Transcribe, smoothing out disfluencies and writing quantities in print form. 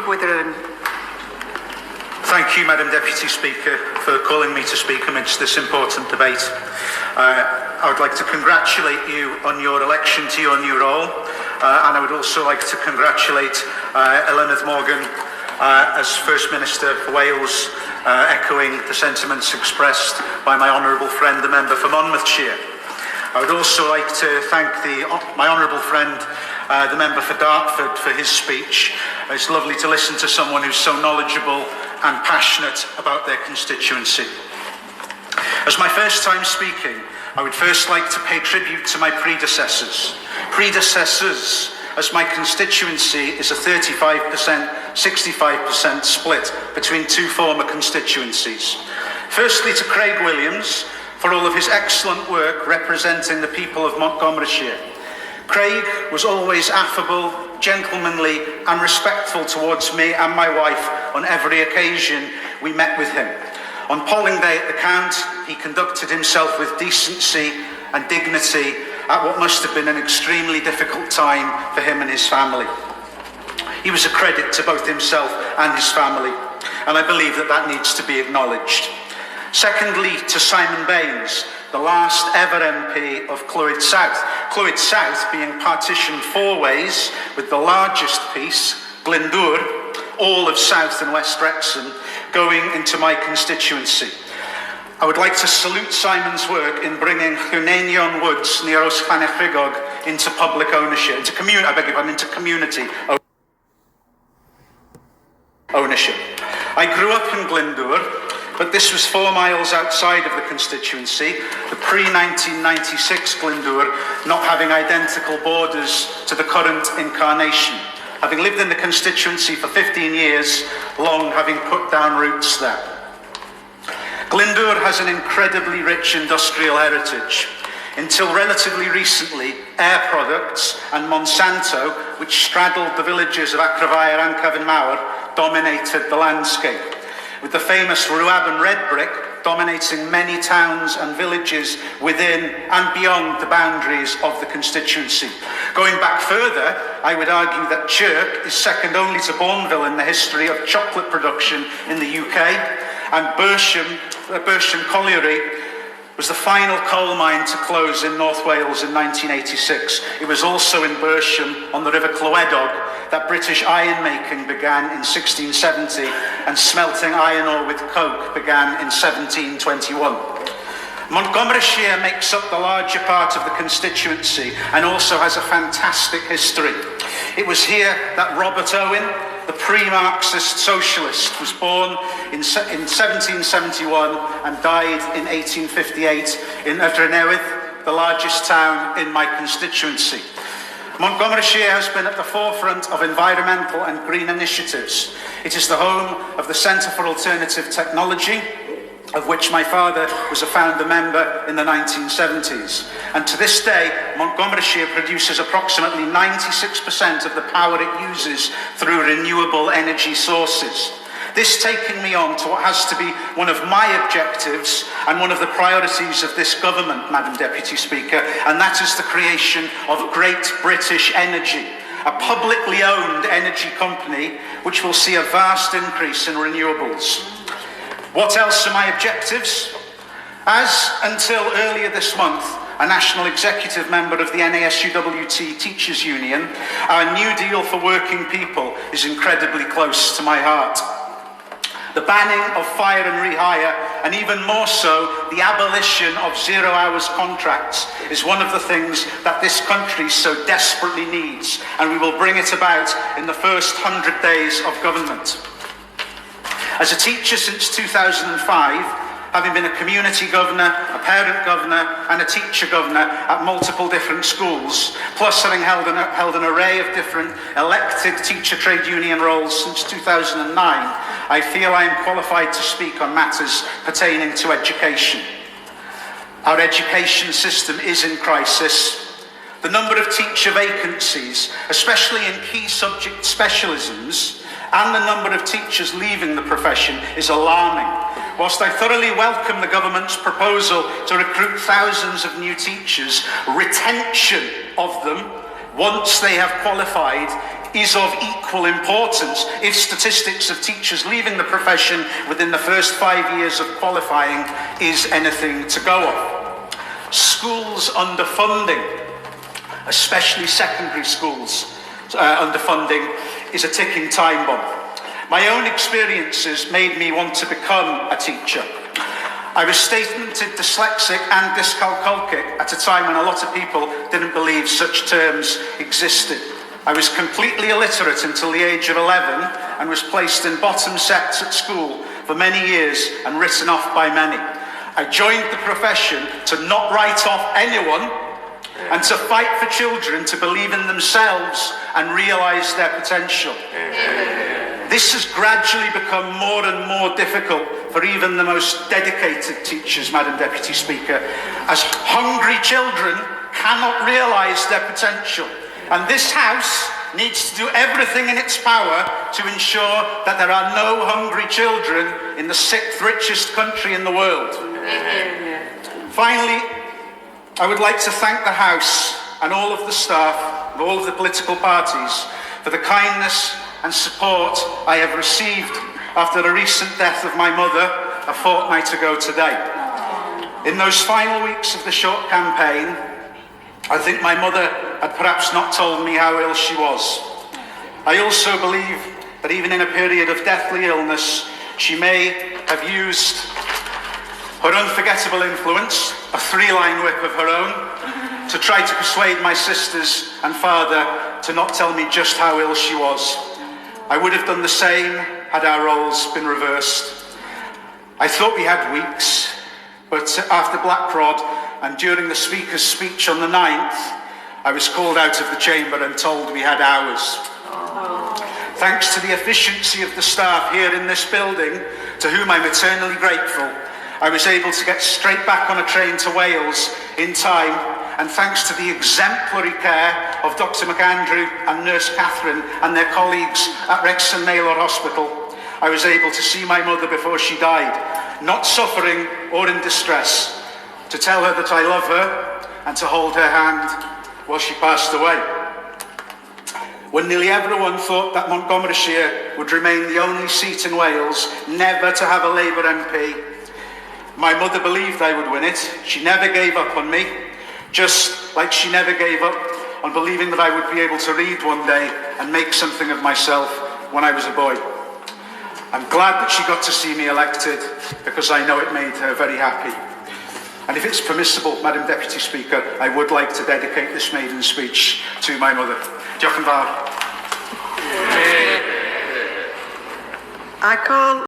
Witherden. Thank you, Madam Deputy Speaker, for calling me to speak amidst this important debate. I would like to congratulate you on your election to your new role, and I would also like to congratulate Eluned Morgan as First Minister for Wales, echoing the sentiments expressed by my honourable friend, the member for Monmouthshire. I would also like to thank my honourable friend, the member for Dartford, for his speech. It's lovely to listen to someone who's so knowledgeable and passionate about their constituency. As my first time speaking, I would first like to pay tribute to my predecessors. As my constituency is a 35%, 65% split between two former constituencies. Firstly, to Craig Williams for all of his excellent work representing the people of Montgomeryshire. Craig was always affable, gentlemanly and respectful towards me and my wife on every occasion we met with him. On polling day at the count, he conducted himself with decency and dignity at what must have been an extremely difficult time for him and his family. He was a credit to both himself and his family, and I believe that needs to be acknowledged. Secondly, to Simon Baines, the last ever MP of Clwyd South. Clwyd South being partitioned 4 ways, with the largest piece, Glyndŵr, all of South and West Wrexham, going into my constituency. I would like to salute Simon's work in bringing Llwynenion Woods near Llwynefrigog into public ownership, into community ownership. I grew up in Glyndŵr, but this was 4 miles outside of the constituency, the pre-1996 Glyndŵr not having identical borders to the current incarnation. Having lived in the constituency for 15 years, long having put down roots there. Glyndŵr has an incredibly rich industrial heritage. Until relatively recently, Air Products and Monsanto, which straddled the villages of Acraffair and Cyfnmawr, dominated the landscape, with the famous Rwab and Red Brick dominating many towns and villages within and beyond the boundaries of the constituency. Going back further, I would argue that Chirk is second only to Bourneville in the history of chocolate production in the UK, and Bersham Colliery was the final coal mine to close in North Wales in 1986. It was also in Bersham on the River Clywedog that British iron making began in 1670 and smelting iron ore with coke began in 1721. Montgomeryshire makes up the larger part of the constituency and also has a fantastic history. It was here that Robert Owen, the pre-Marxist socialist, was born in 1771 and died in 1858 in Ydrenewydd, the largest town in my constituency. Montgomeryshire has been at the forefront of environmental and green initiatives. It is the home of the Centre for Alternative Technology, of which my father was a founder member in the 1970s. And to this day, Montgomeryshire produces approximately 96% of the power it uses through renewable energy sources. This taking me on to what has to be one of my objectives and one of the priorities of this government, Madam Deputy Speaker, and that is the creation of Great British Energy, a publicly owned energy company which will see a vast increase in renewables. What else are my objectives? As until earlier this month, a national executive member of the NASUWT Teachers Union, our New Deal for Working People is incredibly close to my heart. The banning of fire and rehire, and even more so, the abolition of 0 hours contracts, is one of the things that this country so desperately needs, and we will bring it about in the first 100 days of government. As a teacher since 2005, having been a community governor, a parent governor and a teacher governor at multiple different schools, plus having held an array of different elected teacher trade union roles since 2009, I feel I am qualified to speak on matters pertaining to education. Our education system is in crisis. The number of teacher vacancies, especially in key subject specialisms, and the number of teachers leaving the profession is alarming. Whilst I thoroughly welcome the government's proposal to recruit thousands of new teachers, retention of them once they have qualified is of equal importance if statistics of teachers leaving the profession within the first 5 years of qualifying is anything to go on. Schools underfunding, especially secondary schools underfunding, is a ticking time bomb. My own experiences made me want to become a teacher. I was statemented dyslexic and dyscalculic at a time when a lot of people didn't believe such terms existed. I was completely illiterate until the age of 11 and was placed in bottom sets at school for many years and written off by many. I joined the profession to not write off anyone and to fight for children to believe in themselves and realise their potential. This has gradually become more and more difficult for even the most dedicated teachers, Madam Deputy Speaker, as hungry children cannot realise their potential. And this House needs to do everything in its power to ensure that there are no hungry children in the 6th richest country in the world. Finally, I would like to thank the House and all of the staff and all of the political parties for the kindness and support I have received after the recent death of my mother a fortnight ago today. In those final weeks of the short campaign, I think my mother had perhaps not told me how ill she was. I also believe that even in a period of deathly illness, she may have used her unforgettable influence, a 3-line whip of her own, to try to persuade my sisters and father to not tell me just how ill she was. I would have done the same had our roles been reversed. I thought we had weeks, but after Blackrod and during the Speaker's speech on the 9th, I was called out of the chamber and told we had hours. Thanks to the efficiency of the staff here in this building, to whom I'm eternally grateful, I was able to get straight back on a train to Wales in time, and thanks to the exemplary care of Dr McAndrew and Nurse Catherine and their colleagues at Wrexham Maylor Hospital, I was able to see my mother before she died, not suffering or in distress, to tell her that I love her and to hold her hand while she passed away. When nearly everyone thought that Montgomeryshire would remain the only seat in Wales never to have a Labour MP, my mother believed I would win it. She never gave up on me, just like she never gave up on believing that I would be able to read one day and make something of myself when I was a boy. I'm glad that she got to see me elected, because I know it made her very happy. And if it's permissible, Madam Deputy Speaker, I would like to dedicate this maiden speech to my mother. Diolch yn fawr. I call